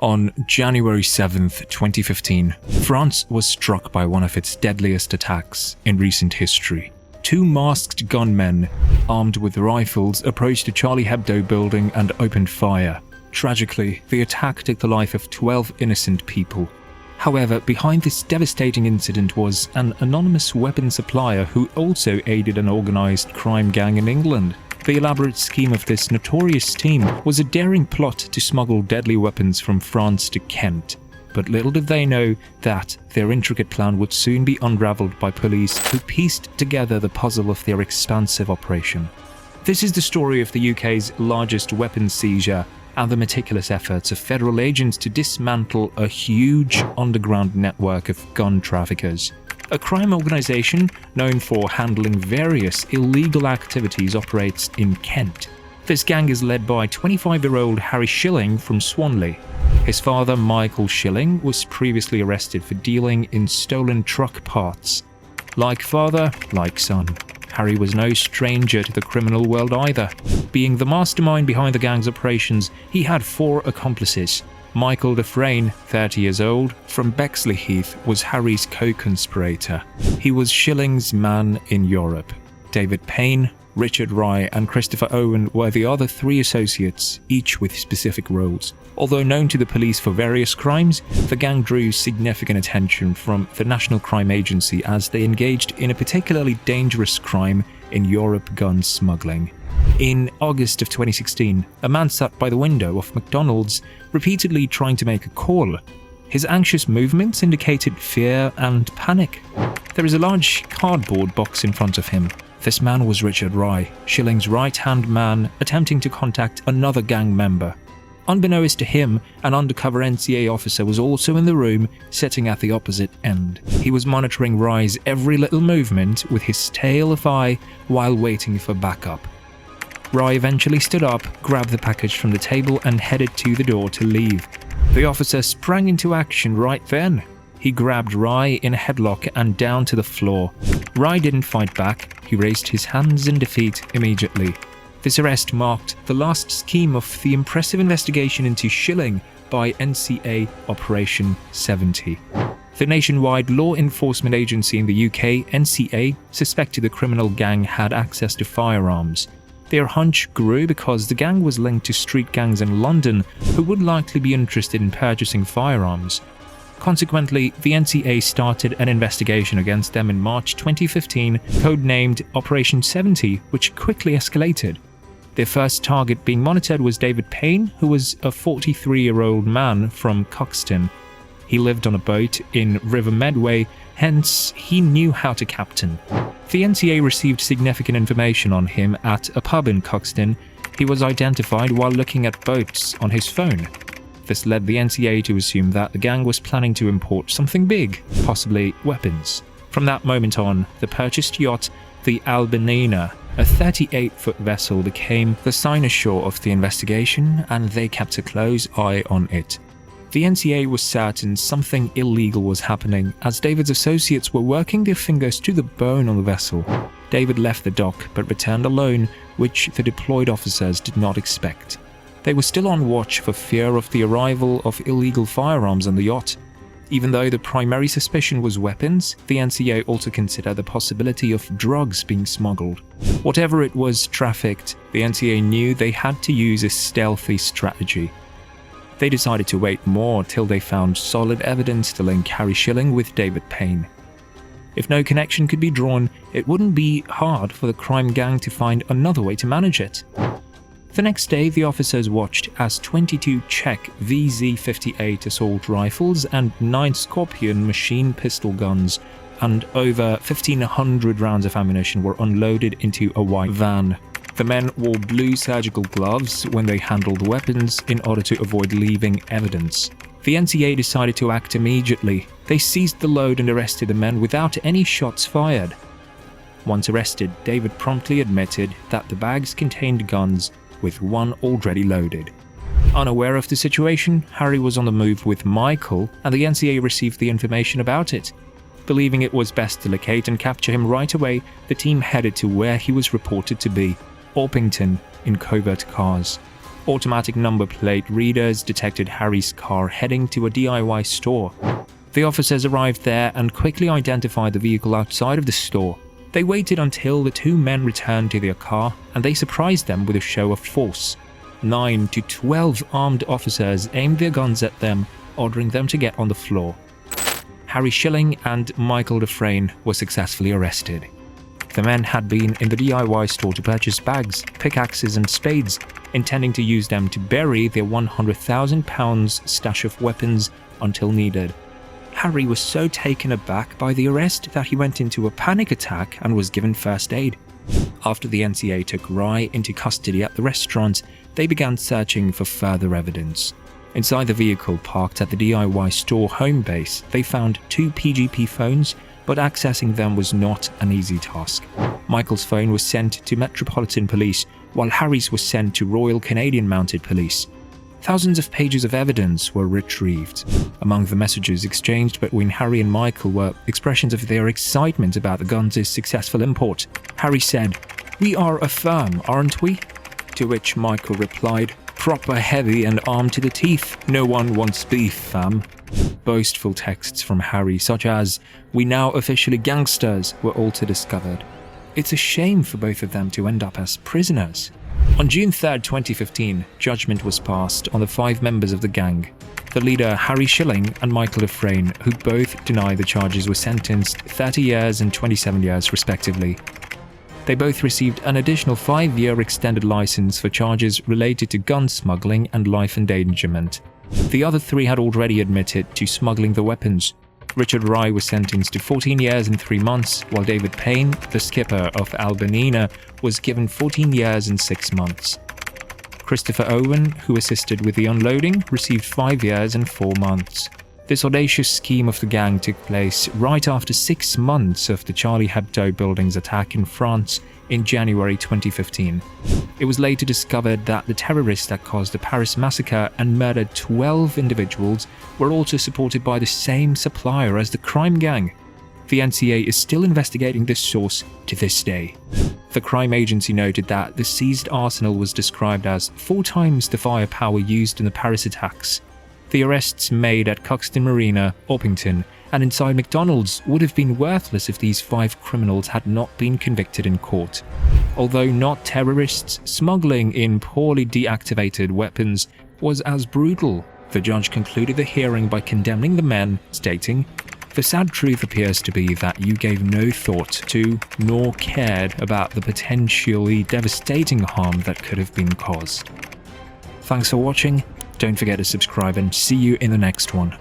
On January 7th, 2015, France was struck by one of its deadliest attacks in recent history. Two masked gunmen, armed with rifles, approached the Charlie Hebdo Building and opened fire. Tragically, the attack took the life of 12 innocent people. However, behind this devastating incident was an anonymous weapon supplier who also aided an organized crime gang in England. The elaborate scheme of this notorious team was a daring plot to smuggle deadly weapons from France to Kent. But little did they know that their intricate plan would soon be unraveled by police who pieced together the puzzle of their expansive operation. This is the story of the UK's largest weapons seizure and the meticulous efforts of federal agents to dismantle a huge underground network of gun traffickers. A crime organisation known for handling various illegal activities operates in Kent. This gang is led by 25-year-old Harry Shilling from Swanley. His father, Michael Shilling, was previously arrested for dealing in stolen truck parts. Like father, like son, Harry was no stranger to the criminal world either. Being the mastermind behind the gang's operations, he had 4 accomplices. Michael Dufresne, 30 years old, from Bexley Heath, was Harry's co-conspirator. He was Shilling's man in Europe. David Payne, Richard Rye and Christopher Owen were the other 3 associates, each with specific roles. Although known to the police for various crimes, the gang drew significant attention from the National Crime Agency as they engaged in a particularly dangerous crime in Europe gun smuggling. In August of 2016, a man sat by the window of McDonald's, repeatedly trying to make a call. His anxious movements indicated fear and panic. There is a large cardboard box in front of him. This man was Richard Rye, Shilling's right-hand man, attempting to contact another gang member. Unbeknownst to him, an undercover NCA officer was also in the room, sitting at the opposite end. He was monitoring Rye's every little movement with his tail of eye while waiting for backup. Rye eventually stood up, grabbed the package from the table and headed to the door to leave. The officer sprang into action right then. He grabbed Rye in a headlock and down to the floor. Rye didn't fight back, he raised his hands in defeat immediately. This arrest marked the last scheme of the impressive investigation into Shilling by NCA Operation.70. The nationwide law enforcement agency in the UK, NCA, suspected the criminal gang had access to firearms. Their hunch grew because the gang was linked to street gangs in London who would likely be interested in purchasing firearms. Consequently, the NCA started an investigation against them in March 2015, codenamed Operation.70, which quickly escalated. Their first target being monitored was David Payne, who was a 43-year-old man from Cuxton. He lived on a boat in River Medway, hence he knew how to captain. The NCA received significant information on him at a pub in Cuxton. He was identified while looking at boats on his phone. This led the NCA to assume that the gang was planning to import something big, possibly weapons. From that moment on, the purchased yacht, the Albinina, a 38-foot vessel, became the cynosure of the investigation, and they kept a close eye on it. The NCA was certain something illegal was happening, as David's associates were working their fingers to the bone on the vessel. David left the dock, but returned alone, which the deployed officers did not expect. They were still on watch for fear of the arrival of illegal firearms on the yacht. Even though the primary suspicion was weapons, the NCA also considered the possibility of drugs being smuggled. Whatever it was trafficked, the NCA knew they had to use a stealthy strategy. They decided to wait more till they found solid evidence to link Harry Shilling with David Payne. If no connection could be drawn, it wouldn't be hard for the crime gang to find another way to manage it. The next day, the officers watched as 22 Czech VZ-58 assault rifles and 9 Scorpion machine pistol guns and over 1,500 rounds of ammunition were unloaded into a white van. The men wore blue surgical gloves when they handled the weapons in order to avoid leaving evidence. The NCA decided to act immediately. They seized the load and arrested the men without any shots fired. Once arrested, David promptly admitted that the bags contained guns, with one already loaded. Unaware of the situation, Harry was on the move with Michael, and the NCA received the information about it. Believing it was best to locate and capture him right away, the team headed to where he was reported to be, Orpington, in covert cars. Automatic number plate readers detected Harry's car heading to a DIY store. The officers arrived there and quickly identified the vehicle outside of the store. They waited until the two men returned to their car, and they surprised them with a show of force. 9 to 12 armed officers aimed their guns at them, ordering them to get on the floor. Harry Schilling and Michael Dufresne were successfully arrested. The men had been in the DIY store to purchase bags, pickaxes and spades, intending to use them to bury their £100,000 stash of weapons until needed. Harry was so taken aback by the arrest that he went into a panic attack and was given first aid. After the NCA took Rye into custody at the restaurant, they began searching for further evidence. Inside the vehicle parked at the DIY store home base, they found 2 PGP phones, but accessing them was not an easy task. Michael's phone was sent to Metropolitan Police, while Harry's was sent to Royal Canadian Mounted Police. Thousands of pages of evidence were retrieved. Among the messages exchanged between Harry and Michael were expressions of their excitement about the guns' successful import. Harry said, "We are a firm, aren't we?" To which Michael replied, "Proper heavy and armed to the teeth. No one wants beef, fam." Boastful texts from Harry, such as, "We now officially gangsters," were also discovered. It's a shame for both of them to end up as prisoners. On June 3rd, 2015, judgment was passed on the 5 members of the gang. The leader, Harry Schilling, and Michael Dufresne, who both deny the charges, were sentenced 30 years and 27 years respectively. They both received an additional 5-year extended license for charges related to gun smuggling and life endangerment. The other 3 had already admitted to smuggling the weapons. Richard Rye was sentenced to 14 years and 3 months, while David Payne, the skipper of Albania, was given 14 years and 6 months. Christopher Owen, who assisted with the unloading, received 5 years and 4 months. This audacious scheme of the gang took place right after 6 months of the Charlie Hebdo Building's attack in France in January 2015. It was later discovered that the terrorists that caused the Paris massacre and murdered 12 individuals were also supported by the same supplier as the crime gang. The NCA is still investigating this source to this day. The crime agency noted that the seized arsenal was described as 4 times the firepower used in the Paris attacks. The arrests made at Cuxton Marina, Orpington, and inside McDonald's would have been worthless if these 5 criminals had not been convicted in court. Although not terrorists, smuggling in poorly deactivated weapons was as brutal. The judge concluded the hearing by condemning the men, stating, "The sad truth appears to be that you gave no thought to, nor cared about the potentially devastating harm that could have been caused." Thanks for watching. Don't forget to subscribe and see you in the next one.